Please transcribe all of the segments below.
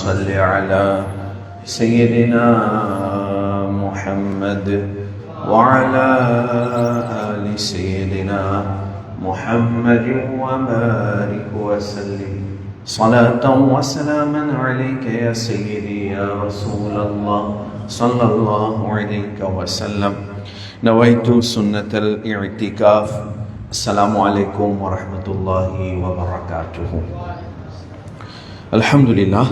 صل على سيدنا محمد وعلى آل سيدنا محمد وبارك وسلم صلاة وسلاما عليك يا سيدي يا رسول الله صلى الله عليه وسلم. نويت سنة الاعتكاف. السلام عليكم ورحمة الله وبركاته. Alhamdulillah,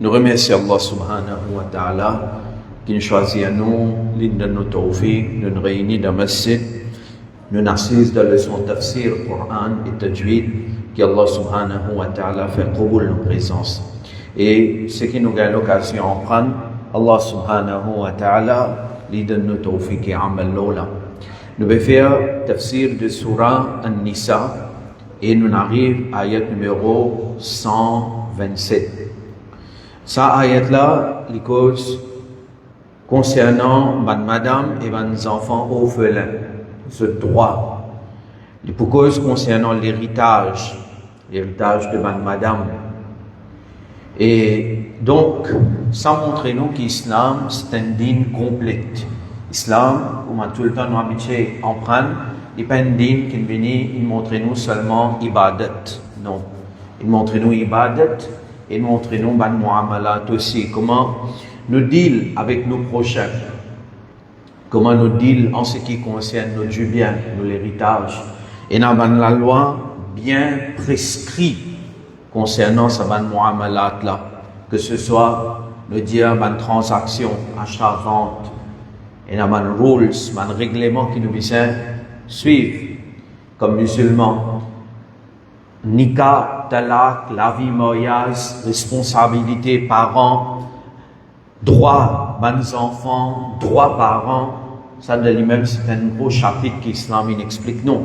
nous remercions Allah subhanahu wa ta'ala qui nous choisit à nous, l'une de nos tawfiq, de nous réunir dans le masjid, nous assiste dans le son tafsir, Coran et tajwid, que Allah subhanahu wa ta'ala fait qaboul nos présences. Et ce qui nous gagne l'occasion de prendre, Allah subhanahu wa ta'ala, lui donne nos tawfiq et amal lola. Nous allons faire tafsir de surah An-Nisa et nous arrivons à ayat numéro 127. Ça ayat-là, les causes concernant madame et les enfants orphelins, ce droit. Les causes concernant l'héritage de madame. Et donc, ça montre nous qu'Islam, c'est un dîne complète. Islam, comme tout le temps nous habitués à en prendre, il n'est pas un dîne qui vient, il montre nous seulement ibadat. Non. Il montre nous ibadat, il montre nous ban muamalat aussi. Comment nous deal avec nos prochains. Comment nous deal en ce qui concerne nos du bien, nos l'héritage. Et dans la loi bien prescrit concernant ce ban muamalat là. Que ce soit nous dire ban transaction, achat-vente. Et dans les rules, les règlements qui nous besoin suivre comme musulmans. Nikah, talak, la vie, mariage, responsabilité, parents, droit, les enfants, droit parents. Ça de lui-même, c'est un gros chapitre qu'Islam explique nous.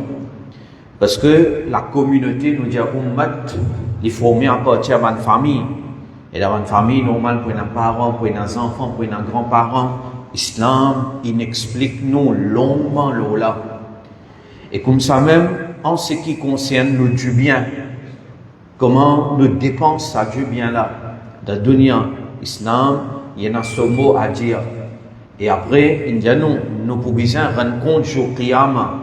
Parce que la communauté nous dit ummat, il faut former à partir d'une famille. Et dans une famille, normal, pour les parents, pour les enfants, pour les grands-parents, Islam, il explique nous longuement là. Et comme ça même, en ce qui concerne le du bien, comment nous dépensons ça du bien là, de la dunya, Islam, il y en a ce mot à dire. Et après, il dit nous pouvons rendre compte au Qiyamah,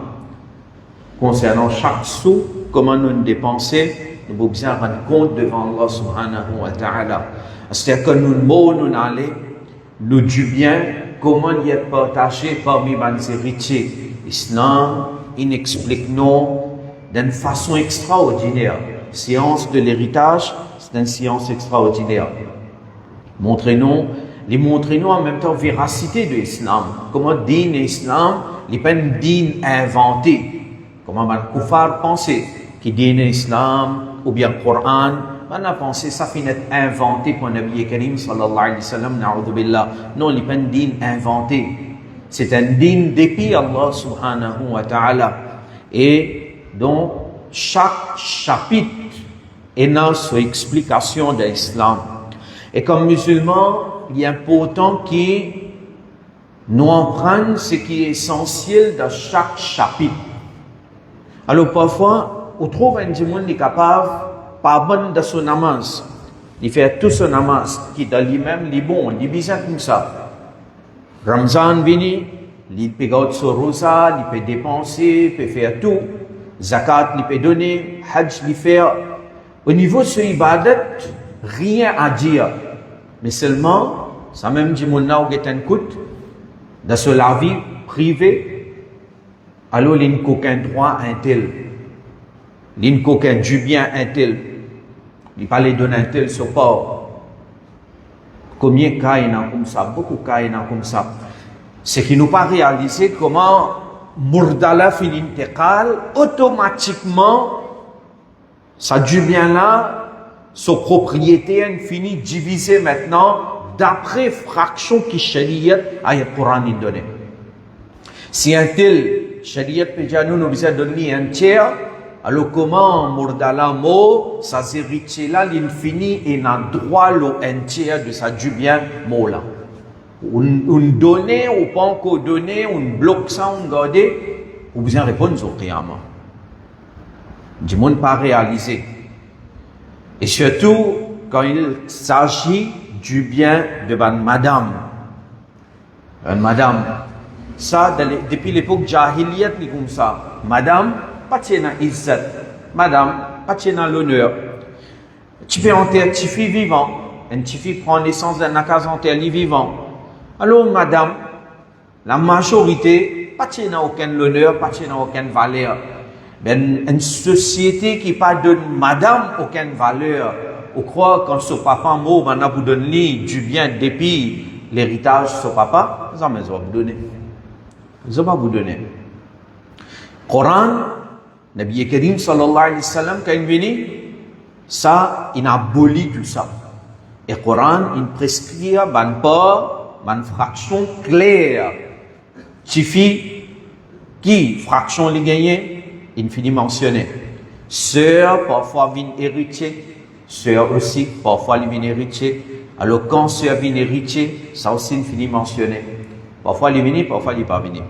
concernant chaque sou, comment nous dépenser, nous pouvons rendre compte devant Allah subhanahu wa ta'ala. C'est-à-dire que nous allons, nous du bien, comment il est partagé parmi les héritiers. Islam, il explique nous d'une façon extraordinaire. Science de l'héritage, c'est une science extraordinaire. Montrez-nous en même temps véracité de l'islam. Comment dîne l'islam, il n'est pas un dîne inventé. Comment les koufars pensaient que dîne l'islam ou bien le Coran, on a pensé ça finit inventé pour le Nabi Karim sallallahu alayhi wa sallam, na'udhu billah. Non, il n'est pas un dîne inventé. C'est un dîne depuis Allah subhanahu wa ta'ala. Et donc, chaque chapitre est dans son explication de l'islam. Et comme musulmans, il est important que nous en prenions ce qui est essentiel dans chaque chapitre. Alors parfois, on trouve un monde qui est capable, pas bon de son namaz. Il fait tout son namaz, qui dans lui-même, il est bon, il est bizarre comme ça. Ramzan vini, il peut garder son rosa, il peut dépenser, il peut faire tout. Zakat, il peut donner. Hajj, il fait. Au niveau de ce ibadat, rien à dire. Mais seulement, ça même dit mon nom est un coup, dans la vie privée, alors il n'y a aucun droit un tel. Il n'y a aucun du bien un tel. Il parle d'un tel support. Combien de cas il y en a comme ça? Beaucoup de cas il y en a comme ça. C'est qu'il nous pas réalisé comment Murdala fait l'intégrale, automatiquement, ça du bien là, sa propriété infinie divisée maintenant d'après fraction qui Shariat ayat Coran il donne. Si un tel Shariat peut dire nous besoin donner un tiers, alors comment Murdala mot, ça héritier là l'infini et n'a droit un tiers de sa du bien mot là. On donne, ou pas encore donné, on bloque ça, on garde, ou bien répondre au Qiyamah. Du monde pas réalisé. Et surtout, quand il s'agit du bien de madame. Madame. Ça, depuis l'époque jahiliyat, c'est comme ça. Madame, pas de izzat. Madame, pas de l'honneur. Tu fais enterrer une fille vivant. Une fille prend naissance d'un cas enterré vivant. Alors, madame, la majorité, pas de aucun honneur, pas de aucune valeur. Ben, une société qui pas donne madame aucune valeur. On croit quand son papa mort, maintenant vous donner du bien depuis l'héritage de son papa, ça va vous donner. Ça va vous donner. Coran, Nabi Karim sallallahu alayhi wa sallam, quand il vient, ça, il abolit tout ça. Et Coran, il prescrit, une fraction claire. Suffit qui, fraction les gagner, il finit mentionner. Sœur, parfois, vient héritier. Sœur aussi, parfois, il vient héritier. Alors, quand sœur vient héritier, ça aussi, il finit mentionner. Parfois, il vient, parfois, il n'est pas venu.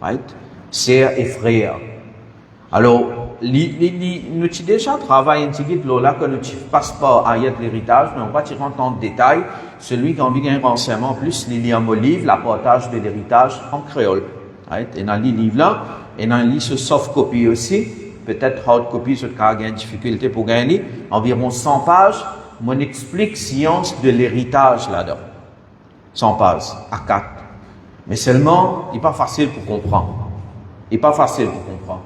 Right? Sœur et frère. Alors, nous avons déjà travaillé un petit peu là, que nous ne passons pas à l'héritage, mais on va tirer en détail. Celui qui a envie d'un renseignement plus, il lit un livre, l'apportage de l'héritage en créole. Right? Et dans les livres là, et dans les ce soft copy aussi, peut-être hard copy, ce cas a une difficulté pour gagner, environ 100 pages, on explique science de l'héritage là-dedans. 100 pages, à 4. Mais seulement, il n'est pas facile pour comprendre. Il n'est pas facile pour comprendre.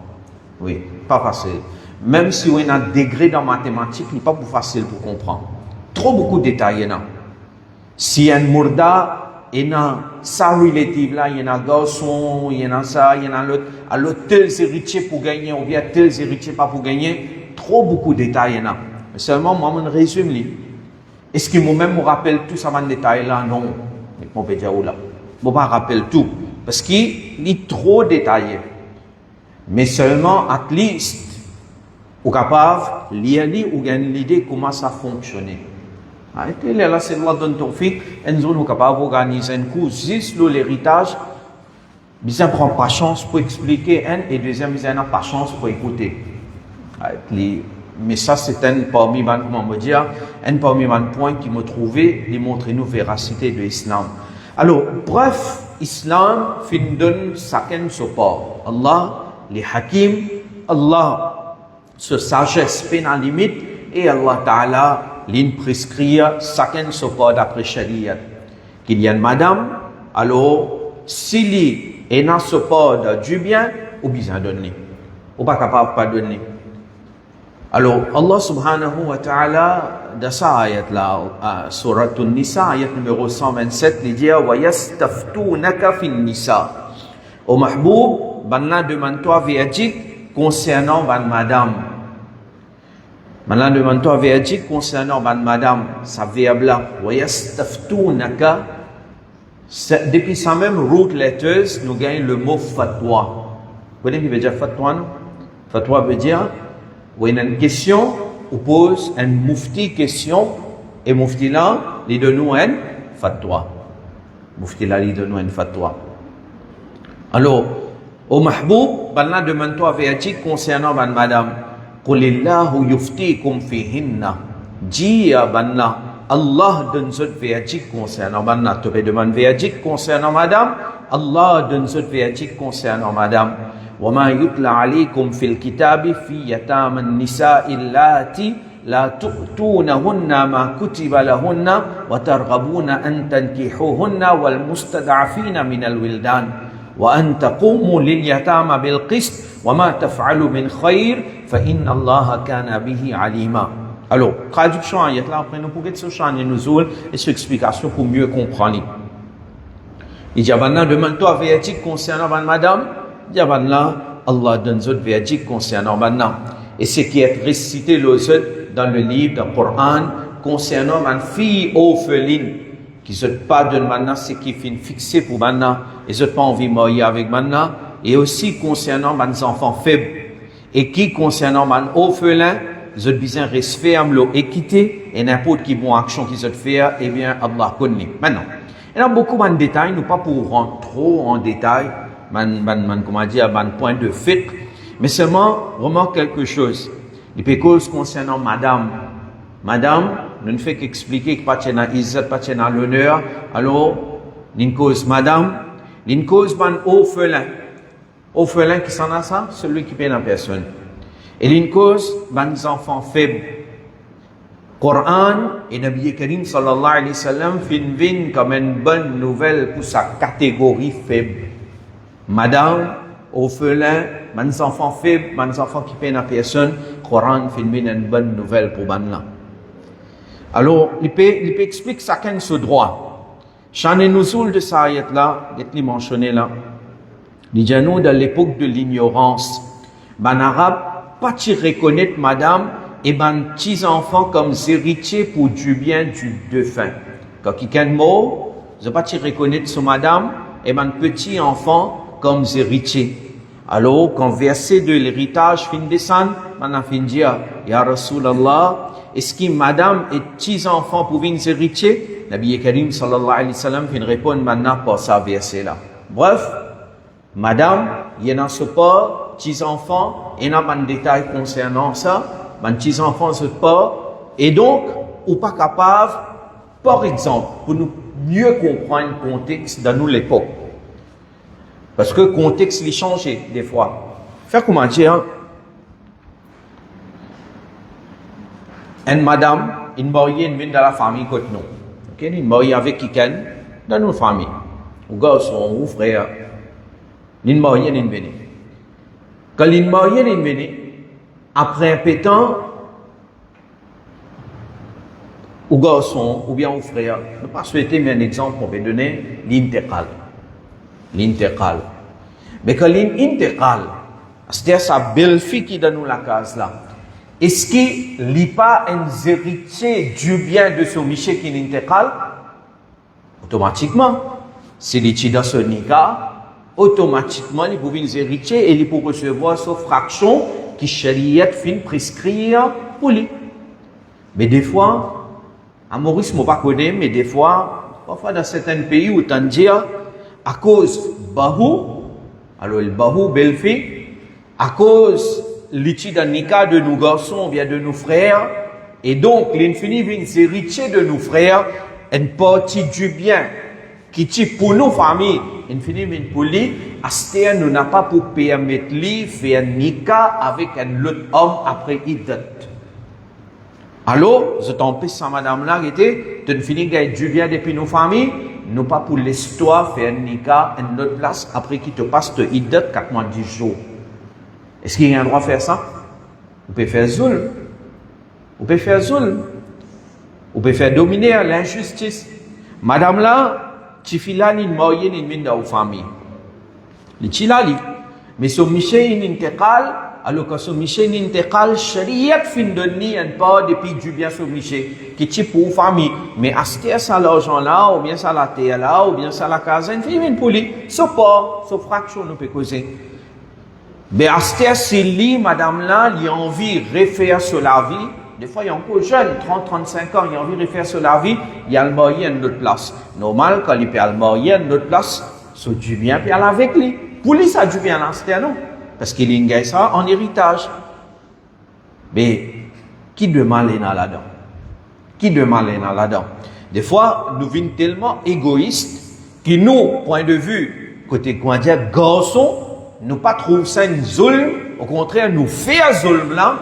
Oui, pas facile. Même si on a un degré dans mathématiques, il n'est pas plus facile pour comprendre. Trop beaucoup de détails. Si un mourda, il y a ça relative là, il y a un garçon, il y a ça, il y a l'autre. Alors, tels héritiers pour gagner, ou bien tels héritiers pas pour gagner. Trop beaucoup de détails. Mais seulement, moi, je résume. Est-ce que moi-même me rappelle tout ça, les détails là? Non. Je peux dire là. Je ne me rappelle tout. Parce qu'il est trop détaillé. Mais seulement, at least, ou capable de lire ou gagner l'idée comment ça fonctionne. Et là, c'est la donne ton fils, et nous sommes capables d'organiser un cours juste l'héritage. Ils n'ont pas chance pour expliquer, et deuxième, ils n'ont pas chance pour écouter. Mais ça, c'est un parmi les points qui m'ont trouvé, de montrer nous véracité de l'islam. Alors, bref, l'islam fin donne chacun support. Allah, les hakim, Allah, ce sagesse fait la limite, et Allah Ta'ala, l'in prescrit chacun support d'après Sharia. Qu'il y a une madame, alors, s'il y a un support du bien, ou bien donner. Ou pas capable de donner. Alors, Allah subhanahu wa ta'ala, dans sa ayat là, surat An-Nisa, ayat numéro 127, il dit, wa yastaftunaka fin nisa. Au mahboub, Banna demande-toi verdict concernant madame. Banna demande-toi verdict concernant madame. Ça verbe là. Wa yastaftunaka. Depuis ça même, root letters, nous gagnons le mot fatwa. Vous connaissez ce qui veut dire fatwa? Fatwa veut dire, où il y a une question, on pose un mufti question, et mufti là, il donne nous un fatwa. Mufti là, il donne nous un fatwa. Alors, au mahboub, Banna demande-toi verdict concernant madame. Qulillahu yuftikum fihinna. Dis à Banna, Allah donne ce verdict concernant Banna. Tu peux demander verdict concernant madame. Allah donne ce verdict concernant madame. وما يتلى عليكم في الكتاب في يتامى النساء اللاتي لا تؤتونهن ما كتب لهن وترغبون أن تنكحوهن والمستضعفين من الولدان وأن تقوموا لليتامى بالقسط وما تفعلوا من خير فإن الله كان به عليما. Alors, traduction ayat là, après nous pouvons se changer nous et sur explication pour mieux comprendre. Il dit, demande-toi verdict concernant madame. Là, Allah donne d'autres verdicts concernant maintenant. Et ce qui est récité dans le livre du Coran concernant une fille orpheline qui ne pas donne maintenant ce qui est fixé pour maintenant et ne pas envie de marier avec maintenant. Et aussi concernant les enfants faibles. Et qui concernant les orphelins, ils ont besoin de respect, équité et n'importe quelle bonne action qu'ils ont fait, eh bien Allah connaît. Maintenant, il y a beaucoup de détails, nous pas pour rentrer trop en détail. Comment dire, point de fait, mais seulement remarque quelque chose. Les pécos concernant madame, nous ne fait qu'expliquer que pas tient izzat, pas tient l'honneur. Alors, l'une cause madame, l'une cause ban orphelin. Orphelin qui s'en a ça, celui qui paie la personne. Et l'une cause ban enfants faibles. Coran et Nabi Karim sallallahu alayhi wa sallam fin comme une bonne nouvelle pour sa catégorie faible. Madame, orphelin, mes enfants faibles, mes enfants qui peinent à personne, Coran fin une bonne nouvelle pour ban. Alors, il peut expliquer chacun ce droit. Chane Nuzul de sa ayat là, il mentionné là. Il dit nous dans l'époque de l'ignorance, ban arabe pas tu reconnaître madame et ben petits enfants comme héritiers pour du bien du défunt. Quand quelqu'un est mort, je pas reconnaître son madame et ben petits enfants comme héritiers. Alors quand verset de l'héritage fin descend, on a fin dire ya Rasulallah, est-ce que madame et petits enfants pour venir héritiers? Nabi Karim sallallahu alayhi wa sallam fin répondre maintenant par ça verset là. Bref, madame, il y en a ce pas, petits enfants, il y en a un détail concernant ça. Mes petits enfants se pas et donc ou pas capable par exemple pour nous mieux comprendre le contexte dans nous l'époque parce que le contexte il changé des fois faire comment dire une madame une mariée une vient dans la famille côté nous ok une mariée avec quelqu'un dans notre famille ou garçon ou frère une mariée une venue quand une mariée une venue après un peu de temps, au garçon ou bien au frère, je ne vais pas souhaiter, mais un exemple qu'on peut donner, l'intercal. L'intercal. Mais quand l'intercal, c'est-à-dire sa belle-fille qui donne nous la case là, est-ce qu'il n'est pas un héritier du bien de son Michel qui est l'intercal? Automatiquement, s'il est dans ce nika, automatiquement, il peut être héritier et il peut recevoir sa fraction qui chariat fin prescrire pour lui. Mais des fois, à Maurice, je ne connais pas, mais des fois, parfois dans certains pays où on dit, à cause bahou, alors le bahou, belle-fille, à cause l'étude en nika de nos garçons, bien de nos frères, et donc l'infini vient héritier de nos frères, une partie du bien qui est pour nos familles, infini vient pour lui, Astéa nous n'a pas pour permettre lui faire nika avec un autre homme après iddat. Alors, je t'en prie, sa madame là, était, de finir gagner du bien depuis nos familles, nous pas pour l'histoire faire nika à une autre place après qu'il te passe de iddat 4 mois 10 jours. Est-ce qu'il y a un droit à faire ça? Vous pouvez faire zoul. Vous pouvez faire zoul. Vous pouvez faire dominer l'injustice. Madame là, tu fais là, ni mariée, ni mine dans la famille. Les chilali. Mais son Michel in intégrale, alors que son Michel in intégrale, chariat fin de ni un pas depuis du bien son Michel, qui est pour famille. Mais acheter ça l'argent là, ou bien ça la terre là, ou bien ça la case, une fille pour lui. Ce pas, ce fraction nous peut causer. Mais acheter c'est lui, madame là, il a envie de refaire sur la vie. Des fois, il est encore jeune, 30-35 ans, il a envie de refaire sur la vie, il a le marié à une autre place. Normal, quand il peut le marié à une autre place, c'est du bien, puis aller avec lui. Pour lui, ça a du bien là, non? Parce qu'il a ça en héritage. Mais, qui de mal est là-dedans? Qui de mal est là-dedans? Des fois, nous sommes tellement égoïstes, que nous, point de vue, côté, comment dire, garçon, nous pas trouver ça une zulm, au contraire, nous faire zulm là,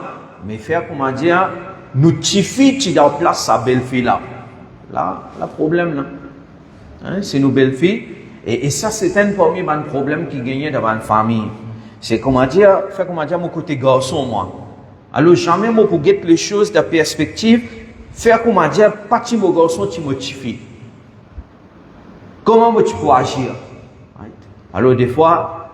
mais faire, comment dire, nous tifi, tu dans place sa belle-fille là. Là, le problème là. Hein, c'est nos belles-filles. Et ça, c'est un premier problème qui gagnait dans une famille. C'est comment dire, faire comment dire mon côté garçon, moi. Alors, jamais moi pour guetter les choses de perspective, faire comment dire, pas tu mon garçon, tu me tifi. Comment tu peux agir? Right? Alors, des fois,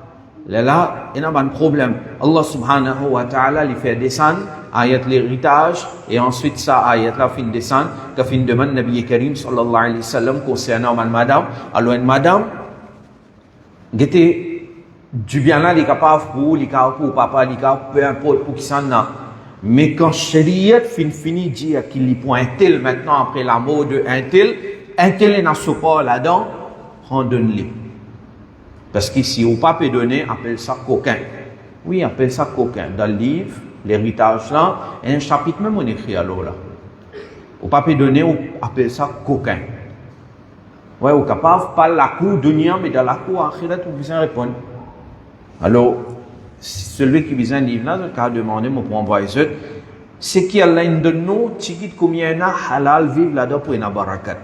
là, il y a un problème. Allah subhanahu wa ta'ala lui fait descendre, ayat l'héritage, et ensuite ça, ayat la fin descendre, que fin demande Nabi Karim sallallahu alayhi wa sallam concernant une madame. Alors, une madame, était du bien là, il est capable pour, il est capable pour papa, il est capable peu importe pour qui s'en a. Mais quand Shariat finit dire qu'il y point un tel maintenant après la mort de un tel est dans ce pas là-dedans, rendonne-le. Parce qu'ici, on pas peut donner, appelle ça coquin. Oui, appelle ça coquin. Dans le livre, l'héritage là, il y a un chapitre même on écrit alors là. Ou pas peut donner, ou appelle ça coquin. Ouais, ou capable, pas la cour dunya, mais dans la cour akhirat, vous besoin répondre. Alors, celui qui besoin livre là, il a demandé, moi pour envoyer ça, c'est qu'il y a l'un de nous, qui dit combien il y a halal vivre là-dedans pour une barakat.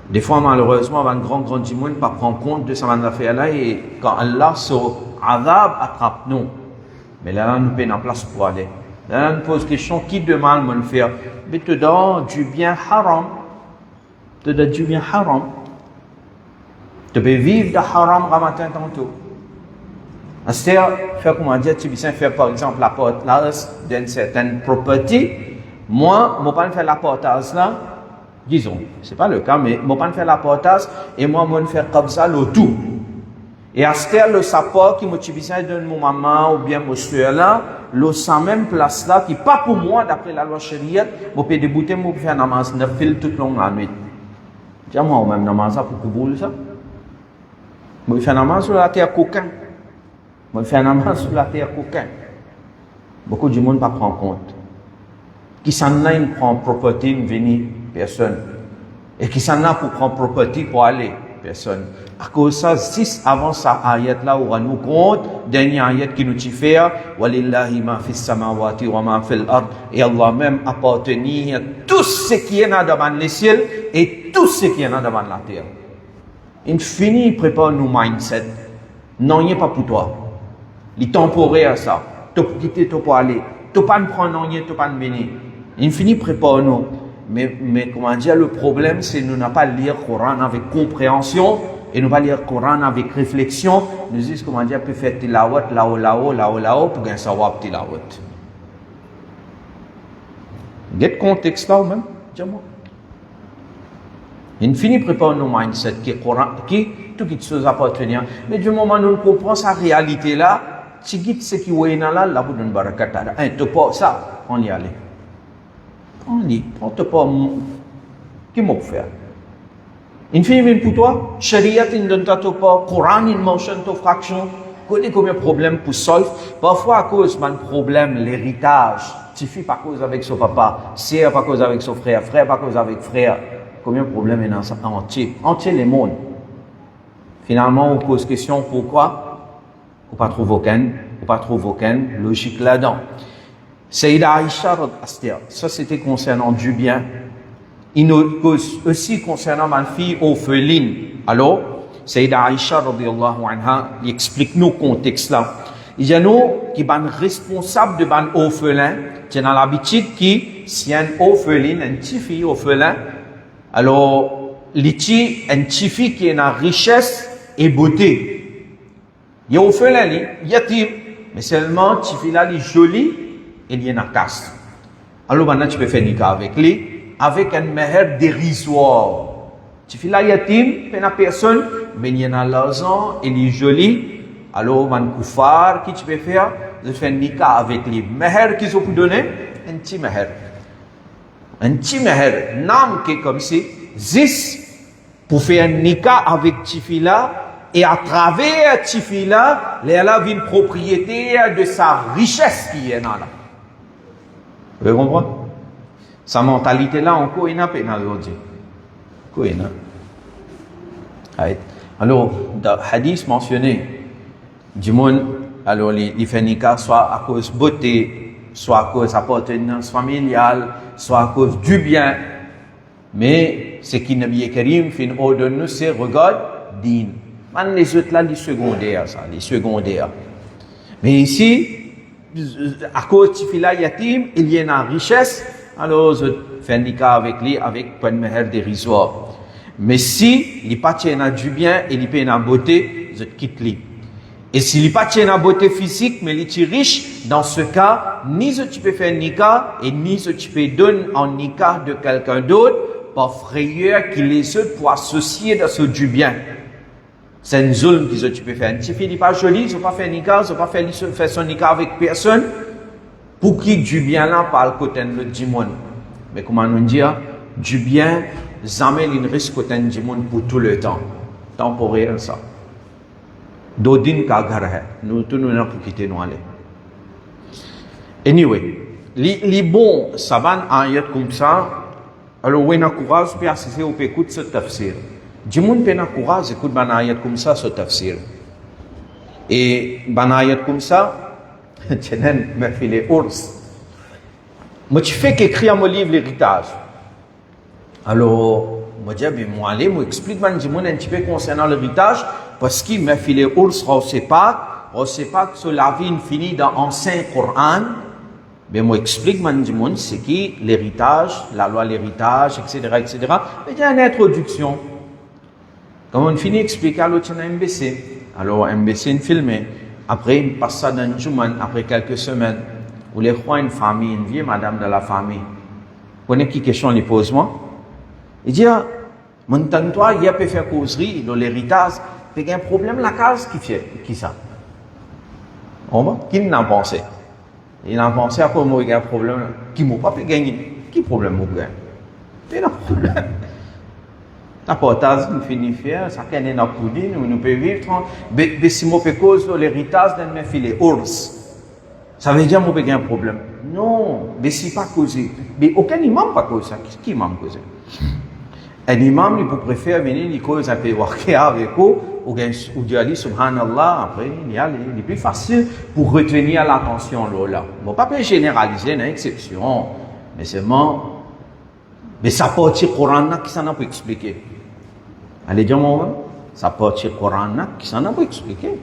Des fois, malheureusement, on va un grand monde ne pas prendre compte de ce qu'on a fait là, et quand Allah se azab attrape nous. Mais là, nous payons en place pour aller. Là, on pose question, qui demande de faire? Mais te donne du bien haram. Te donne du bien haram. Tu peux vivre de haram le matin tantôt. C'est-à-dire, faire comment dire, tu peux faire par exemple la portage d'une certaine propriété. Moi, je ne peux pas faire la portage là. Disons, ce n'est pas le cas, mais je ne peux pas faire la portage et moi, je vais faire comme ça le tout. Et à ce stade, le support qui motive de mon maman ou bien mon soeur là, le sans même place là, qui pas pour moi, d'après la loi charia, je peux débouter, je peux faire namaz, je fais toute la nuit. Dis-moi, même namaz pour couper ça. Je peux faire namaz sur la terre coquin. Je peux faire namaz sur la terre coquin. Beaucoup de monde ne prend pas compte. Qui s'en a, il prend propriété, il vient, personne. Et qui s'en a pour prendre propriété pour aller, personne. À cause de ça, 6 avant ça, ayat là, on nous compte, dernière ayat qui nous dit faire, walillahi ma fis samawati wa ma fil ard, et Allah même appartenir tout ce qui est dans les ciels et tout ce qui est dans la terre. Il finit, il prépare nos mindset. Non, il n'est pas pour toi. Il est temporaire ça. Tu peux quitter, tu peux aller. Tu peux pas prendre, non, tu peux pas venir. Il finit, prépare nous. Mais comment dire, le problème, c'est que nous n'avons pas lire le Coran avec compréhension et nous pas lire le Coran avec réflexion. Nous disons, comment dire, peut faire tilawat là-haut pour gagner savoir tilawat. Get contexte là même, dis-moi. Il finit préparer nos mindset qui est Coran, qui tout qui chose appartenir. Mais du moment où nous comprenons sa réalité là, si guide ce qui est là, là vous donne barakat. Tu pas ça, on y allait. On lit, on te pas qui m'a faire. Il finit pour toi, Sharia il donne ta pas, Coran il mentionne ta fraction. Connais combien de problèmes pour solve. Parfois à cause d'un problème, l'héritage. Tu fais pas cause avec son papa, sœur pas cause avec son frère, frère pas cause avec frère. Combien de problèmes est dans ça entier les mondes. Finalement on pose question pourquoi on pas trouver aucune logique là-dedans. Sayyida Aïcha, ça c'était concernant du bien. Il nous cause aussi concernant ma fille orpheline. Alors, Sayyida Aïcha, radiyallahu anha, il explique nous le contexte là. Il y a nous qui sont responsables de ban orphelin. Qui ont l'habitude qui, si un orpheline, un petit fille orphelin, alors, l'ici, un petit fille qui est en richesse et beauté. Il y a orphelin, il y a yatim, mais seulement, petit fille là, il est joli, et il y a une caste. Alors maintenant tu peux faire nikah avec lui, avec un meher dérisoire. Tu fais la yatim, il n'y a personne, mais il y a l'argent, il est joli. Alors man koufar, qui tu peux faire? Tu fais un nikah avec lui. Meher qu'ils ont pu donner? Un petit meher. Un petit meher, nam qui est comme si, 10 pour faire un nikah avec Tifi là, et à travers Tifi là, il y a une propriété de sa richesse qui est là. Vous comprenez? Sa mentalité là, encore il n'a pas aujourd'hui. Alors, dans le hadith mentionné, du monde, alors les fait nikah soit à cause de beauté, soit à cause d'appartenance familiale, soit à cause du bien. Mais ce qui Nabi Karim fait ordonne nous, c'est regarde, din. Les autres là, les secondaires, ça, les secondaires. Mais ici, à cause de Tifila Yatim, il y a une richesse, alors je fais un nikah avec lui, avec un meher dérisoire. Mais si il n'y a pas du bien et il n'y a pas de beauté, je quitte lui. Et s'il n'y a pas de beauté physique, mais il est riche, dans ce cas, ni tu peux faire un nikah, et ni tu peux donner un nikah de quelqu'un d'autre, par frayeur qui les autres pour associer dans ce du bien. C'est une zone que tu peux faire. Un petit fille n'est pas joli, tu ne peux pas faire nikah, tu ne peux pas faire son nikah avec personne. Pour qui du bien là par le côté de l'autre monde. Mais comment nous dire, du bien, jamais il risque côté du monde pour tout le temps. Temporaire ça. Dodin ka ghar hai. Nous tous nous n'avons pas quitté nous aller. Anyway, les bons, ça va en ayat comme ça, alors on a courage, puis assister au écoute ce tafsir. Du monde peut courage, écoute, ben ayat comme ça, ce tafsir. Et ben ayat comme ça, tiens, me filer ours. Moi, tu fais qu'écrire mon livre, l'héritage. Alors, moi, je dis, moi, allez, moi, explique-moi un petit peu concernant l'héritage, parce qu'il m'a filé ours, on sait pas que sur la vie finit dans l'ancien Coran. Ben, moi, explique-moi un petit peu, c'est qui l'héritage, la loi l'héritage, etc., etc. Mais il y a une introduction. Quand on finit d'expliquer, alors, tu as un MBC. Alors, MBC, une filmé. Après, il passe ça dans une journée, après quelques semaines, où les rois, une famille, une vieille madame de la famille. Vous connaissez qui question les pose moi? Il dit, maintenant, toi, il y a pu faire causerie, dans l'héritage, il y a un problème, la case, qui ça? Qui n'a pensé? Il a pensé à quoi, moi, il y a un problème, qui m'a pas pu gagner? Qui problème, moi, gagne? Il y a un problème. La portage, nous finissons faire, ça qu'elle est dans le nous pouvons vivre, mais si moi, je cause l'héritage, je vais filer ours. Ça veut dire que moi, j'ai un problème. Non, mais si pas causé. Mais aucun imam pas causé ça. Qui imam causé? Un imam, il peut préférer venir, il cause un peu worker avec eux, ou dire aller subhanallah, après, il est plus facile pour retenir l'attention là. Bon, pas généraliser, une exception. Mais seulement, mais ça partie Coran qui s'en a pas expliqué. Allez dire moi, ça partie Coran qui s'en a pas expliqué.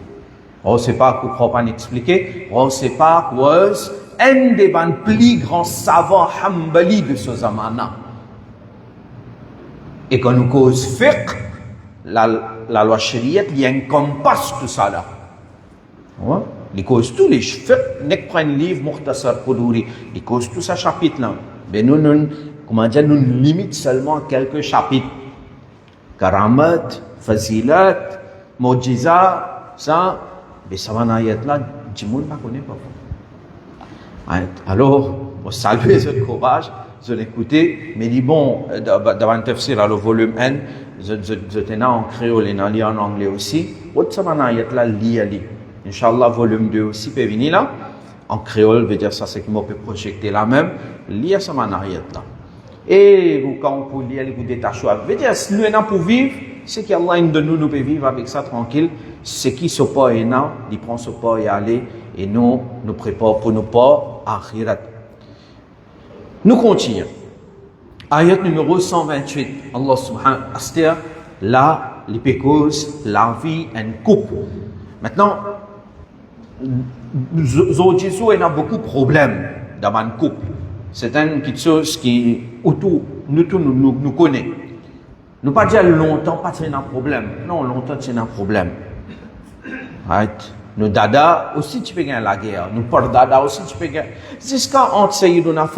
On ne sait pas pourquoi pas expliquer. On ne sait pas quoi un des plus grands savants Hanbali de ce zamana. Et quand nous cause fiqh, la loi shariat, il encompasse tout ça là. Ouais. Il cause tous les fiqh, n'est pas un livre Mukhtasar Quduri. Il cause tout ça chapitre là. Mais nous, comment dire, nous limite seulement à quelques chapitres. Karamat, Fazilat, Mojiza, ça. Mais ça va dans l'ayat là, du monde ne connaît pas. Alors, pour saluer ce courage, je l'écoutais, mais dit bon, devant le tafsir, le volume N, je tenais en créole et en anglais aussi. Autre ça va dans l'ayat là, lire. Inch'Allah, volume 2 aussi peut venir là. En créole, veut dire ça, c'est que moi, je peux projeter là même. Lire ça va dans l'ayat là. Et vous, quand vous lire, vous détachez. Veut dire, si nous sommes pour vivre, c'est qu'Allah de nous peut vivre avec ça tranquille. Ce qui se pas et non, il prend ce pas et aller et nous prépare pour nous pas akhirat. Nous continuons. Ayat numéro 128. Allah subhanahu wa ta'ala, là, les pécoses, la vie, un couple. Maintenant, aujourd'hui, il y a beaucoup de problèmes dans un couple. C'est une petite chose qui, nous connaît. Nous pas dire longtemps, pas c'est un problème. Non, longtemps, c'est un problème. Right? Nous dada aussi tu peux gagner la guerre. Nous par dada aussi tu peux gagner. Jusqu'à entre Sayyiduna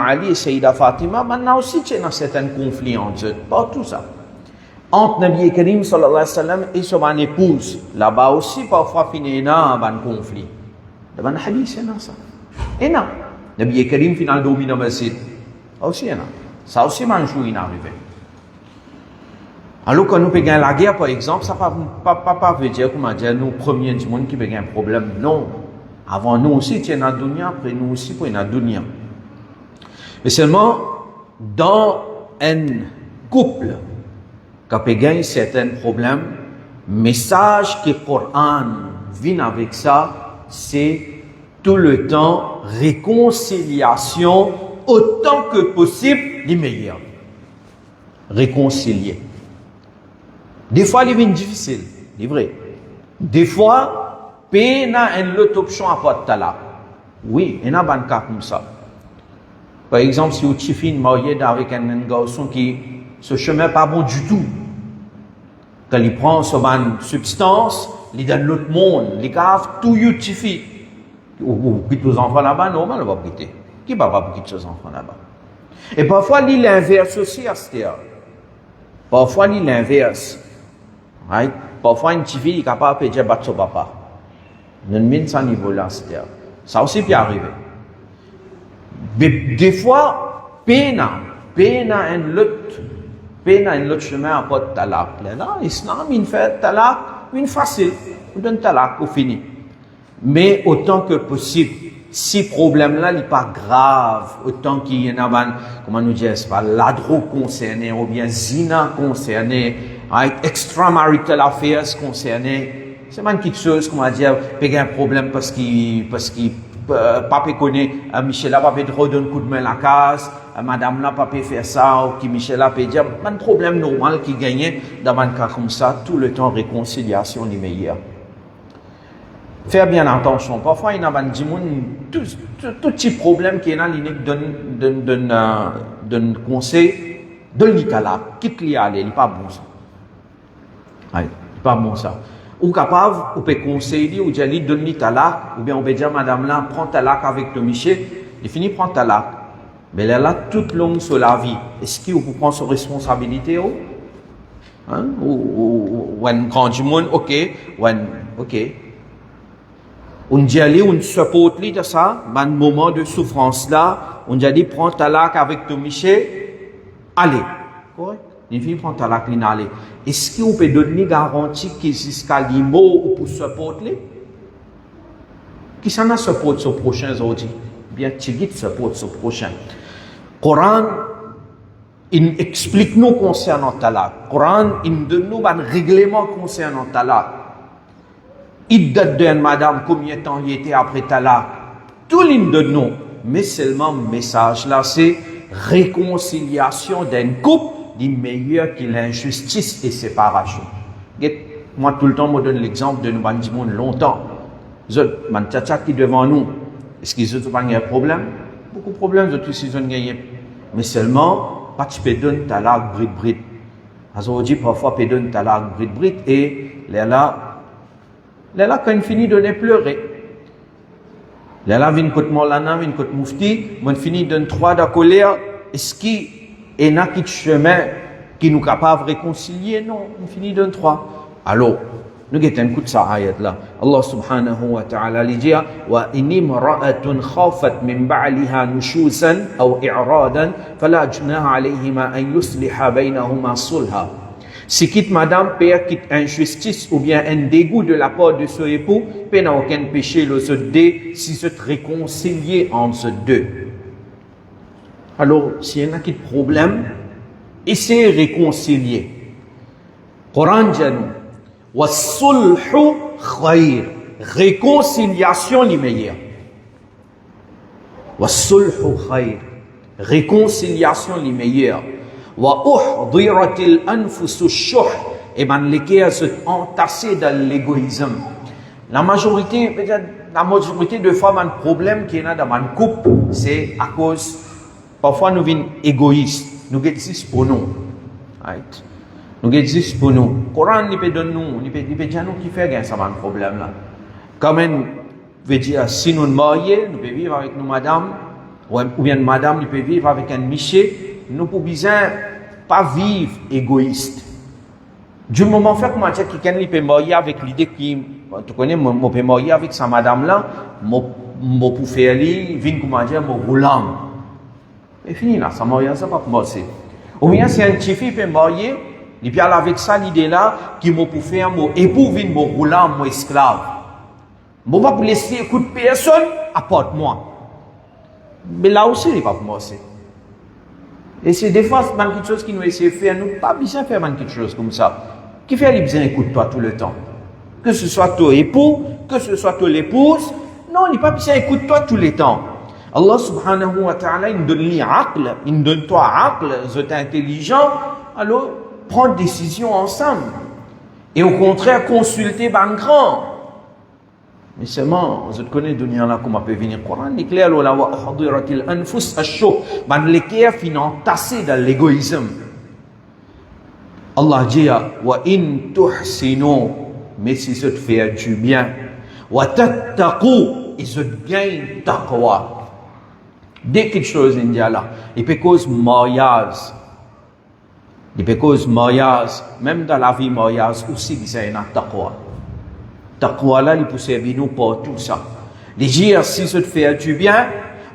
Ali et Sayyida Fatima, maintenant aussi tu as un certain conflit entre eux. Pas tout ça. Entre Nabi Karim sallallahu alayhi wa sallam et son épouse, là-bas aussi parfois finit dans un conflit. Dans un hadith, c'est ça. Et non. Nabi Karim final domine le masjid. Aussi, non. Ça aussi, un jour, il est arrivé. Alors, quand nous payons la guerre, par exemple, ça ne veut dire, comment dire, nous, premiers du monde qui payons un problème. Non. Avant nous aussi, tu es dans la dunya, après nous aussi, pour la dunya. Mais seulement, dans un couple, quand il y a certains problèmes, le message que le Coran vient avec ça, c'est tout le temps réconciliation, autant que possible, les meilleurs. Réconcilier. Des fois, il est difficile, c'est vrai. Des fois, il y a une autre option à part de là. Oui, il y a un cas comme ça. Par exemple, si vous avez une mariée avec un garçon qui ce chemin n'est pas bon du tout, quand il prend une substance, il donne l'autre monde, il garde tout utifié. Ou quitte les enfants là-bas, normal, on va quitter. Qui va pas quitter les enfants là-bas? Et parfois, il l'inverse aussi à ce terre. Parfois, il l'inverse. Right? Parfois, une petite fille est capable de dire battre son papa. Nous ne mettons pas ce niveau-là, ça aussi peut arriver. Mais des fois, peine un autre chemin à part de talak. Là, l'islam, il fait talak, une facile, il donne talak au fini. Mais autant que possible, si problème-là n'est pas grave, autant qu'il y en a, comment nous dire, c'est pas la drogue concernée, ou bien zina concernée, right? Extramarital affairs concernée, c'est une petite chose, comment dire, payer un problème parce qu'il papa connaît, Michel là, papa trop donne coup de main à la case, madame là, papa faire ça, ou qui Michel là, peut dire, un problème normal qui gagne, dans un cas comme ça, tout le temps, réconciliation est meilleure. Faire bien attention. Parfois, il y a tout petit problème qui est là, il donne conseil, donne l'icala, quitte l'y aller, il n'est pas bon ça. Il n'est pas bon ça. Ou capable, ou peut conseiller, ou dire, donne l'icala, ou bien on peut dire, madame là, prends talak avec le Michel, il finit prendre talak. Mais là, toute longue sur la vie, est-ce qu'il vous prend ses responsabilités, hein? Ou quand du monde, ok, on dit aller, on supporte de ça, dans le moment de souffrance là, on dit prends talak avec ton Michel, allez. Correct? Il vient prendre talak, il aller. Est-ce que vous pouvez donner garantie que jusqu'à l'imo pour supporter? Qui s'en a support sur prochain aujourd'hui? Bien, tu dis support sur prochain. Coran, il explique nous concernant talak. Coran, il donne nous un règlement concernant talak. Il date de madame, combien de temps il était après talak. Tout l'in de nous. Mais seulement le message là, c'est réconciliation d'un couple dit meilleur que l'injustice et séparation. Moi, tout le temps, je donne l'exemple de nous bandimons longtemps. Man tchatcha qui devant nous, est-ce qu'ils ont pas un problème? Beaucoup de problèmes, de tous ils ont gagné. Mais seulement, pas tu peux donner talak brit. Aujourd'hui, parfois, tu peux donner talak brit et là, quand il finit de pleurer, là, vient côté Molana, vient côté Moufti, on finit de trois de colère. Est-ce qu'il y a un chemin qui nous capable de réconcilier? Non, on finit de trois. Alors, nous avons un coup de ça ayat là. Allah subhanahu wa ta'ala dit wa in imra'atun khafat min ba'liha nushuzan aw i'radan fala junaha alayhima an yusliha baynahuma sulha. Si quitte madame, père quitte injustice ou bien un dégoût de la part de son époux, père n'a aucun péché le se dé si se réconcilier entre deux. Alors, s'il y en a qui de problème, essayez de réconcilier. Coran dit wa sulhu khayr. Réconciliation les meilleure. Wa sulhu khayr. Réconciliation les meilleure. Wa uhdiratil anfusu shuh. Et ben les cœurs se entassés dans l'égoïsme. La majorité de femmes ont un problème qui est là dans un couple, c'est à cause parfois nous sommes égoïstes, nous existons pour nous. Right? Nous existons pour nous. Le Coran il peut donner nous, il peut dire nous qui fait ça un problème là. Quand même, veut dire si nous sommes mariés, nous pouvons vivre avec nos madame, ou bien madame nous peut vivre avec un Michel, nous pouvons pas vivre égoïste. Du moment fait que moi quelqu'un peut marier avec l'idée qui tu connais moi peut marier avec sa madame là, moi pour faire lui vient comment dire mon roulant. Et fini là, ça mariage ça pas commencer. Ou bien si un petit fille peut marier, et puis avec ça l'idée là qui m'a pour faire mon époux vient mon roulant, mon esclave. Moi pas pour laisser écouter personne, apporte-moi. Mais là aussi il pas pour commencer. Et c'est des fois quelque chose qui nous essaie de faire, nous pas besoin de faire quelque chose comme ça. Qui fait les besoins écoute toi tout le temps. Que ce soit ton époux, que ce soit ton épouse, non, il n'est pas besoin écoute toi tout le temps. Allah subhanahu wa ta'ala, il nous donne l'aql, il nous donne toi aql, vous êtes intelligent, alors prends décision ensemble. Et au contraire, consulter ban grand. Mais seulement, vous connaissez dunya là comment peut venir le Coran, il est clair là wa hadiratil anfus ash-shuh, ban les cœurs finissent entassés dans l'égoïsme. Allah dit wa in tuhsinu, mais si ça te fait du bien, wa tattaqu, et ça gagne taqwa. Dès quelque chose in là, il peut cause mariage. Il peut cause mariage, même dans la vie mariage aussi il y a une taqwa. Taqwa là, il peut servir nous pour tout ça. Les dire si ça te fait du bien,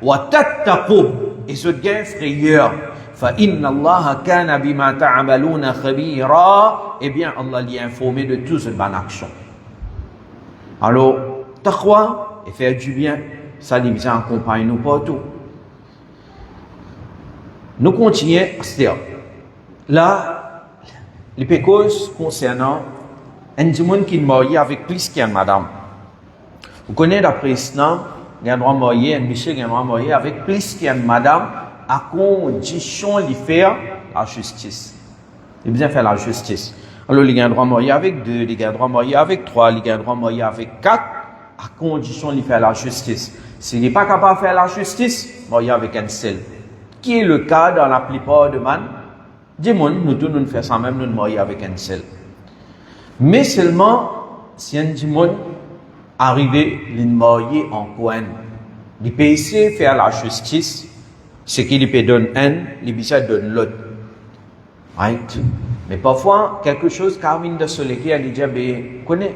wa tattaqu, et ça gagne frayeur. Fa inna Allah kana bima ta'maluna khabira, eh bien Allah l'y a informé de toute cette bonne action. Alors, taqwa et faire du bien, ça il vient accompagner nous partout. Nous continuons à se dire. Là, les pécoses concernant un monde qui est marié avec plus qu'une madame. Vous connaissez d'après l'Islam, il y a un droit marié, un monsieur qui a un droit marié avec plus qu'une madame à condition de faire la justice. Il bien faire la justice. Alors, il y a un droit marié avec 2, il y a un droit marié avec 3, il y a un droit marié avec 4, à condition de faire la justice. S'il n'est pas capable de faire la justice, marié avec un seul. Qui est le cas dans la plupart de man? Dis-moi, nous tous nous faisons ça même, nous marier avec un seul. Mais seulement, si un dimon arrivé, il marié en coin, il peut essayer de faire la justice, ce qu'il peut donner un, il peut donner l'autre. Right? Mais parfois, quelque chose, Carmine de Soleil, elle dit, connais,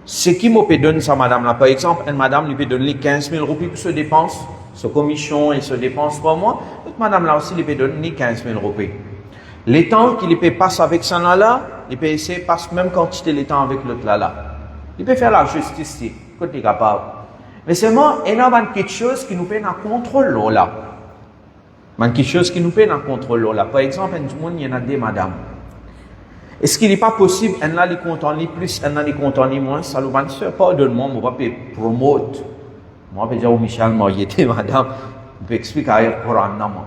ce qui me peut donner ça, madame là, par exemple, une madame lui peut donner 15 000 roupies pour se dépense, ce commission et se dépense par mois, l'autre madame là aussi, lui peut donner 15 000 roupies. Les temps qu'il peut passer avec ça là, il peut essayer de passer même quantité les temps avec l'autre là. Il peut faire la justice ici, quand il est capable. Mais seulement, il y a quelque chose qui nous peine à contrôler là. Il y a quelque chose qui nous peine à contrôler là. Par exemple, il y en a des madames. Est-ce qu'il n'est pas possible, elle a les comptes plus, elle a les comptes moins, ça nous va se pardonne-moi, on va pas promote. Moi, je vais dire au Michel, moi, il était madame, on peut expliquer à elle pour un moment.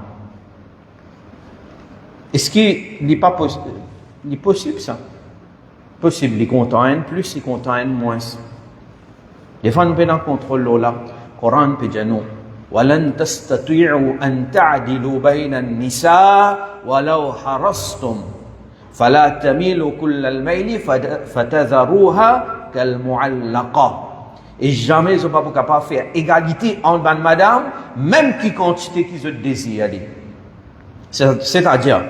Est-ce qu'il n'est pas possible? Il est possible ça. Possible, il compte un plus, il compte un moins. Des fois, nous pouvons contrôler là. Le Coran peut dire non. وَلَن تَسْتَطِيعُوا أَن تَعْدِلُوا بَيْنَ النِّسَاءِ وَلَوْ حَرَصْتُمْ فَلَا تَمِيلُوا كُلَّ الْمَيْلِ فَتَذَرُوهَا كَالْمُعَلَّقَةِ. Et jamais ils ne sont pas capables de faire égalité entre madame, même qui quantité qu'ils ont désiré. C'est-à-dire,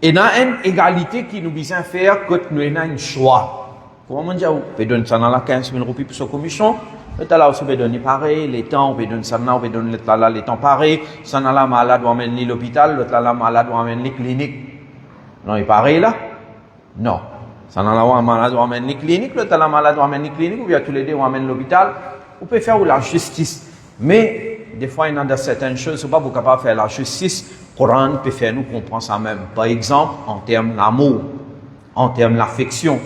il y a une égalité qui nous besoin faire quand nous avons un choix. Comment dire, on peut donner ça dans la 15 000 roupies pour sa commission, là aussi on peut donner pareil, les temps, on peut donner ça là, on peut donner là les temps pareil, ça là malade on amène l'hôpital, l'autre là malade on amène les cliniques. Non, il est pareil là? Non. Ça là malade on amène les cliniques, l'autre là malade on amène les cliniques, ou bien tous les deux on amène l'hôpital. On peut faire la justice. Mais, des fois, il y a certaines choses, on ne peut pas capable de faire la justice. Le Coran peut faire nous comprendre ça même. Par exemple, en termes d'amour, en termes d'affection.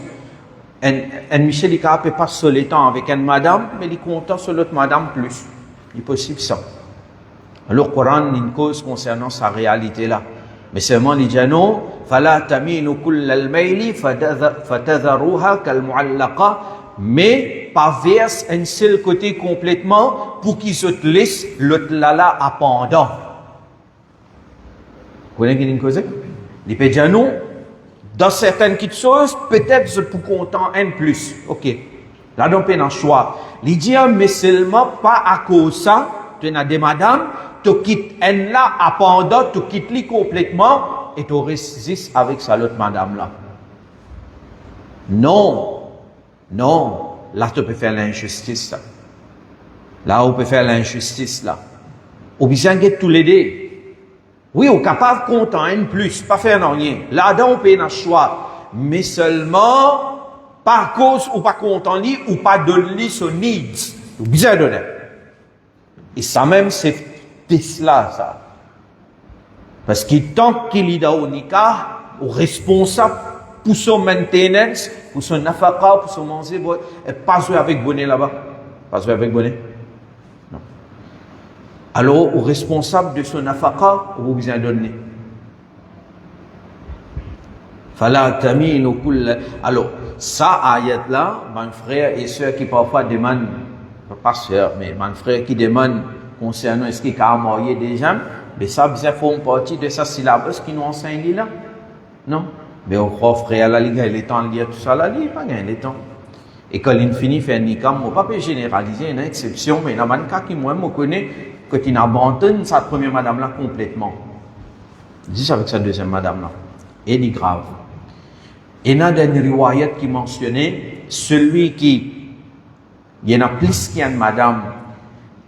Un Michel, il ne peut pas seul le temps avec une madame, mais il est content sur l'autre madame plus. Il est possible ça. Alors, le Coran a une cause concernant sa réalité là. Mais seulement, il dit non, فَلَا تَمِينُ كُلَّ الْمَيْلِ فَتَذَرُوهَا كَالْمُعَلَّقَةِ. Mais pas verse un seul côté complètement pour qu'il se laisse l'autre là à pendant. Vous connaissez une cause? Il peut dire non. Dans certaines petites choses, peut-être je peux content un plus. Ok. Là, donc, on a un choix. Il dit, mais seulement pas à cause de ça, tu as des madames, tu quittes un là à pendant, tu quittes lui complètement et tu résistes avec sa l'autre madame là. Non. Non, là tu peux faire l'injustice. Là on peut faire l'injustice là. On besoin de tous les deux. Oui, on est capable de compter un plus, pas faire rien. Là-dedans on peut un choix, mais seulement par cause ou pas content lui ou pas donner son needs. On besoin de donner. Et ça même c'est cela ça. Parce que tant qu'il est au nikah, au responsable pour son maintenance, pour son nafaqa, pour son manger, et pas jouer avec bonnet là-bas. Pas jouer avec bonnet. Non. Alors, au responsable de son nafaqa, vous besoin donner. Fala taminu kull. Alors, ça, ayat là, mon frère et soeur qui parfois demandent, pas soeur, mais mon frère qui demande concernant est-ce qu'il a marié des gens, mais ça, ça fait une partie de sa syllabus qui nous enseigne là. Non. Mais au grand frère, là, il a le temps de lire tout ça, là, il n'a pas gagné le temps. Et quand il finit faire un nikah, on ne peut pas généraliser, il y a une exception, mais il y a un cas qui, moi, me connaît, quand il abandonne sa première madame-là complètement. Dis avec sa deuxième madame-là. Et il est grave. Et il y a des riwayat qui mentionnait, celui qui, il y en a plus qu'une madame,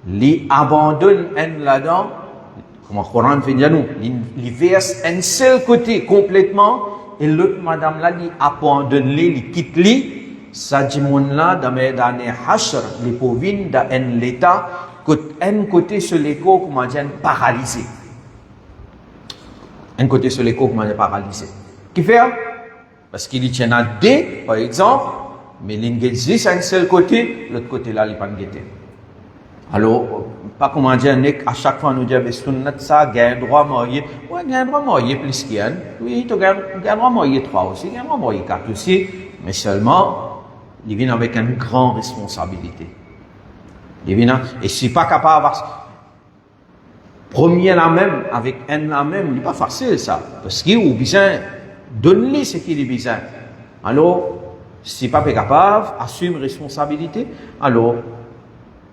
il abandonne un là-dedans, comme le Coran fait dire nous, il verse un seul côté complètement, et l'autre madame là, il abandonne, il quitte lui, ça dit mon là, dans les hashr, les pauvres, dans l'état, un côté sur l'écho, comment dire, paralysé. Un côté sur l'écho, comment dire, paralysé. Qui fait? Parce qu'il y en a deux, par exemple, mais l'ingénie, c'est un seul côté, l'autre côté là, il n'est pas guetté. Alors, pas comment dire, à chaque fois, nous disons, sunnat ça, gain droit marié. Ouais, gain droit marié plus qu'il y a. Oui, tu gain droit marié 3 aussi, gain droit marié 4 aussi, mais seulement, il vient avec une grande responsabilité. Il vient, et si pas capable d'avoir, premier la même, avec un la même, il n'est pas facile ça. Parce qu'il a besoin, donne-lui ce qu'il a besoin. Alors, si pas capable, assume responsabilité, alors,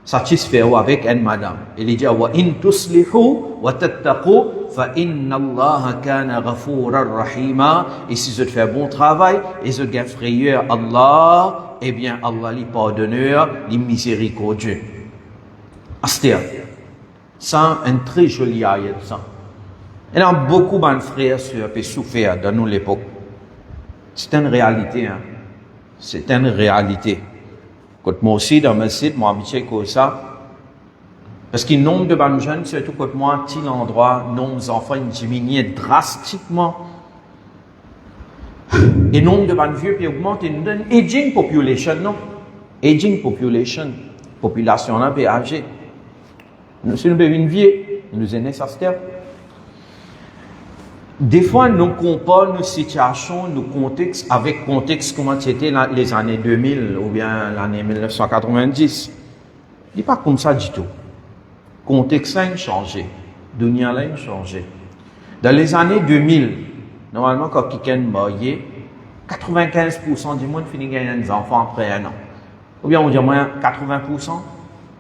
satisfaire avec une madame. Il dit, wa in tuslihu wa tattaqu fa inna Allah kana ghafuran rahima. Et si je fais bon travail et je gagne frayeur Allah, eh bien Allah li pardonneur, li miséricordieux. Astir. Ça un très joli ayat ça. Il y a beaucoup de frères sur qui souffert dans nous l'époque. C'est une réalité hein. C'est une réalité. Quand moi aussi, dans ma site, moi, habitué comme ça. Parce que le nombre de bonnes jeunes, surtout quand moi, petit endroit, le nombre d'enfants, il diminue drastiquement. Et le nombre de bonnes vieux, puis augmente, et nous donne aging population, non? Aging population. Population, là, puis âgée. Si nous avons une vie, nous aînés, ça se termine. Des fois, nous comparons nos situations, nos contextes avec contexte comment c'était les années 2000 ou bien l'année 1990. Il n'est pas comme ça du tout. Contexte a changé. Dunia a changé. Dans les années 2000, normalement, quand quelqu'un est marié, 95% du monde finit gagner des enfants après un an. Ou bien on dit moins 80%,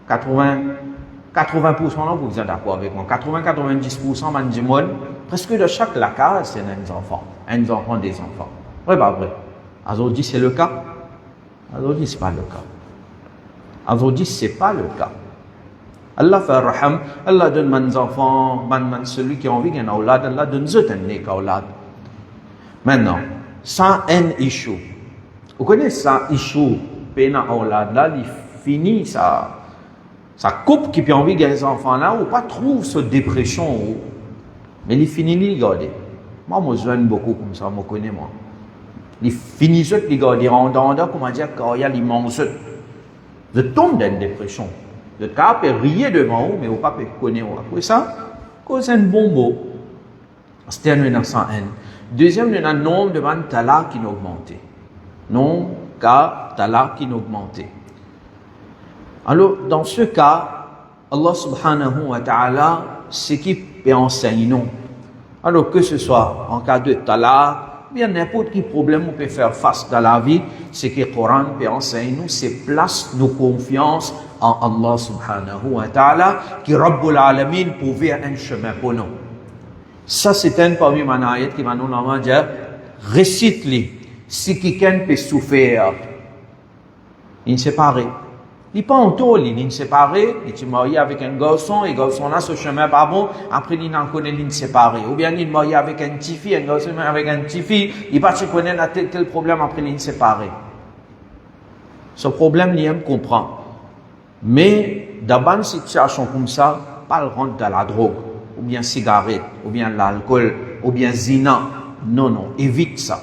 80% là, vous êtes d'accord avec moi. 80-90% du monde, presque de chaque lacage, c'est un enfant. Un enfant, des enfants. Vrai, pas vrai. Aujourd'hui, c'est le cas. Aujourd'hui, ce n'est pas le cas. Aujourd'hui, ce n'est pas le cas. Allah fait raham, Allah donne mes enfants, celui qui a envie d'un aulad, Allah donne un aulad. Maintenant, ça un issue. Vous connaissez ça issue, pena aulad là, il finit ça. Ça coupe qui peut envie des enfants là, ou pas trouve cette dépression, mais il finit de garder. Moi, je joue beaucoup comme ça, je connais moi. Il finit de garder en dehors, comment dire, quand il y a l'immense. Je tombe dans une dépression. Je peux rire devant vous, mais vous ne pouvez pas connaître. Pour ça, c'est un bon mot. C'était un 901. Deuxième, il y a un nombre de talaks qui a augmenté. Nombre de talaks qui a augmenté. Alors, dans ce cas, Allah subhanahu wa ta'ala, c'est qui peut enseigner nous. Alors, que ce soit en cas de talaq, bien n'importe quel problème on peut faire face dans la vie, c'est que le Coran peut enseigner nous, c'est place nos confiance en Allah subhanahu wa ta'ala, qui Rabbul Alamin pour ouvrir un chemin pour nous. Ça, c'est un parmi les ayats qui va nous dire, récite-les. Si quelqu'un peut souffrir, il est séparé. Il n'est pas en tôle, il est séparé, il est marié avec un garçon, et le garçon là, ce chemin pas bon, après il n'en connaît l'une séparé. Ou bien il est marié avec un petit fille, un garçon avec un petit fille, il pas se connaître tel problème, après il est séparé. Ce problème, il aime comprendre. Mais dans une situation comme ça, pas le rentrer dans la drogue, ou bien cigarette, ou bien l'alcool, ou bien zina. Non, non, évite ça.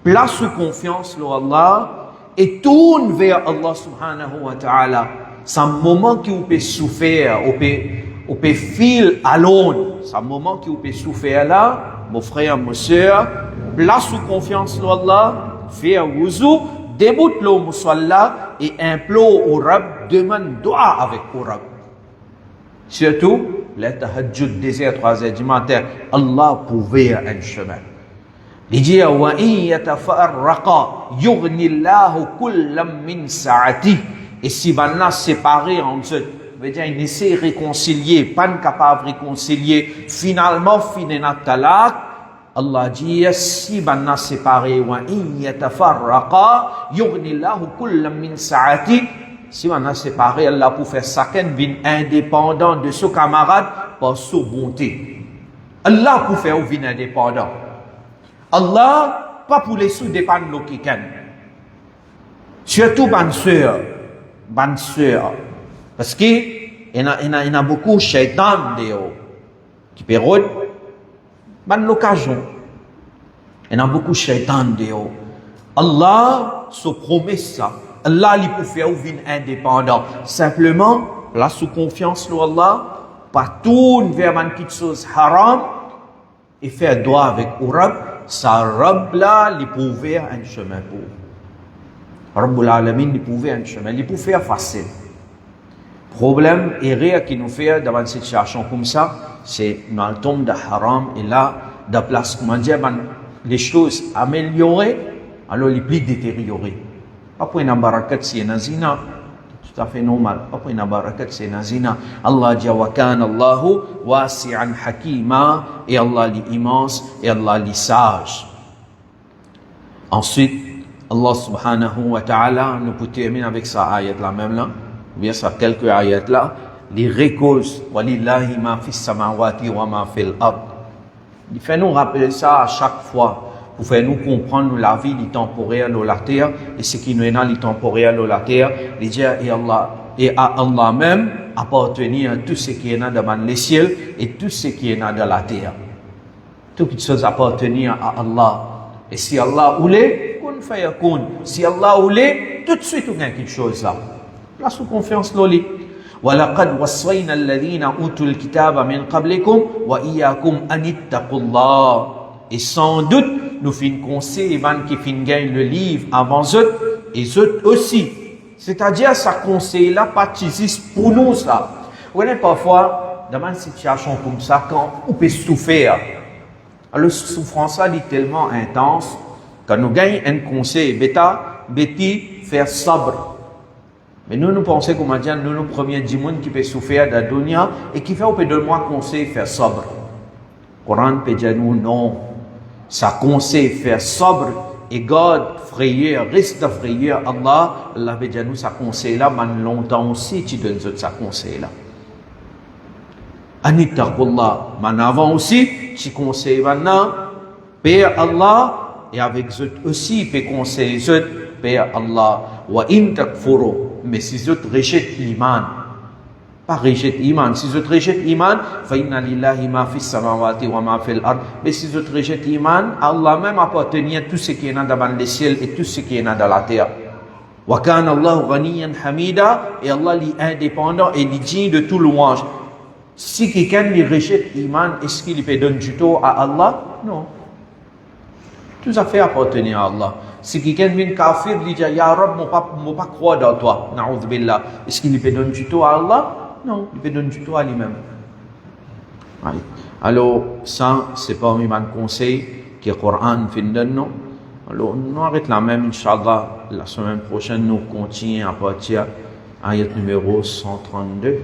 Place sous confiance, Allah, et tourne vers Allah subhanahu wa ta'ala. C'est un moment qui vous peut souffrir, vous peut feel alone. C'est un moment qui vous peut souffrir là, mon frère, mon soeur. Place sous confiance, Allah, fais un wuzu, débute le musalla et implore au Rab, demande dua avec au Rab. Surtout, le tahajjud, désert 3 heures du matin, Allah pour ouvrir un chemin. Il dit wa in yatafarraqa yughnillahu kullam min sa'ati. Et si banna séparé entre eux, veut dire ils essaient de réconcilier, pas capable de réconcilier, finalement finina talaq, Allah dit si banna séparé wa in yatafarraqa yughnillahu kullam min sa'ati. Si banna séparé, Allah pour faire chacun vin indépendant de ce camarade par sa bonté. Allah pour faire vin indépendant. Allah, pas pour les sous dépendre de quelqu'un. Surtout, bonne sœur. Parce que, il y a beaucoup de shaitan qui peut avoir l'occasion. Il y a beaucoup de shaitan dehors. Allah se promet ça. Allah il peut faire ouvrir indépendant. Simplement, là sous confiance en Allah, pas tourne vers une petite chose haram et faire droit avec Urab. Sa Rabb là, il peut ouvrir un chemin pour. Rabbul Alamin, il peut ouvrir un chemin. Il peut faire facile. Problème et rire qui nous fait dans une situation comme ça, c'est dans le tombe de haram et là, de place, comment dire, les choses améliorées, alors les plus détériorées. Après une barakat, c'est une zina. Tout à fait normal. Après une barakat, c'est une zina. Allah dit wa kana Allahu wasi'an hakima, et Allah est immense et Allah est sage. Ensuite, Allah subhanahu wa ta'ala nous peut terminer avec sa ayat là même là, ou bien ça quelques ayats là, les récauses walillahi ma fis samawati wa ma fil ard. Il fait nous rappeler ça à chaque fois pour faire nous comprendre la vie du temporel de la terre et ce qui nous est dans le temporel de la terre, les dire et à Allah même appartenir à tout ce qui est dans les ciels et tout ce qui est dans la terre. Toutes choses appartenir à Allah. Et si Allah voulait, kun fayakun. Si Allah voulait, tout de suite on a quelque chose là. Là sous confiance loli. وَلَقَدْ وَصَّيْنَا الَّذِينَ أُوتُوا الْكِتَابَ مِنْ قَبْلِكُمْ وَإِيَّاكُمْ أَنِ اتَّقُوا اللَّهَ. Et sans doute, nous finissons conseil qui finissent gagner le livre avant eux et eux aussi. C'est-à-dire, ça conseil là participe pour nous ça. Vous voyez parfois, dans une situation comme ça, quand on peut souffrir, alors la souffrance là est tellement intense, quand nous gagnons un conseil, bêti, faire sabre. Mais nous pensons comment dire, nous premiers dimons qui peut souffrir de la dunya et qui fait on peut donner moi conseil faire sobre. Coran peut dire nous non. Ça conseille faire sobre et garde frayeur, reste de frayeur. Allah peut dire nous ça conseil là, man longtemps aussi tu donnes ça conseil là. Anittaqullah, man avant aussi tu conseilles maintenant Père Allah et avec eux aussi peut conseiller eux Père Allah wa in takfuru. Mais si vous rejetez l'iman, pas rejetez l'iman, si vous rejetez l'iman, فَإِنَّ لِلَّهِ مَا فِي السَّمَاوَاتِ وَمَا فِي الْأَرْضِ. Mais si vous rejetez l'iman, Allah même appartient à tout ce qui est dans les ciels et tout ce qui est dans la terre. وَكَانَ اللَّهُ غَنِيًّا حَمِيدًا. Et Allah est indépendant et il est digne de tout louange. Si quelqu'un rejette l'iman, est-ce qu'il peut donner du tort à Allah? Non. Tout ça fait appartenir à Allah. Si quelqu'un vient kafir, il dit Ya Rab, je ne pas croire dans toi. Na'udhu billah. Est-ce qu'il peut donner du tort à Allah? Non, il peut donner du tort à lui-même. Alors, ça, c'est parmi mes conseils que le Coran fait de nous. Alors, nous arrêtons la même, Inch'Allah. La semaine prochaine, nous continuons à partir de l'ayat numéro 132.